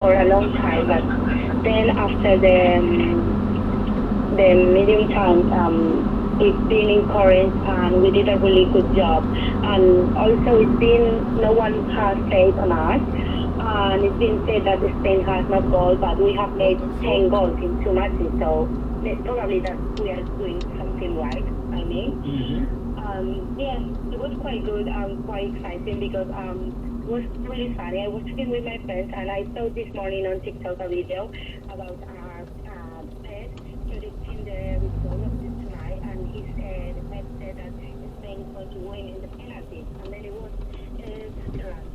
for a long time, but then after the medium time, it's been encouraged and we did a really good job. And also it's been, no one has played on us. And it's been said that Spain has no goal, but we have made 10 goals in 2 matches, so it's probably that we are doing something right, I mean. Yes, it was quite good and quite exciting because it was really funny. I was talking with my friends and I saw this morning on TikTok a video about our pet predicting the result of this tonight, and he said, the pet said that Spain is going to win in the penalties, and then it was Scotland.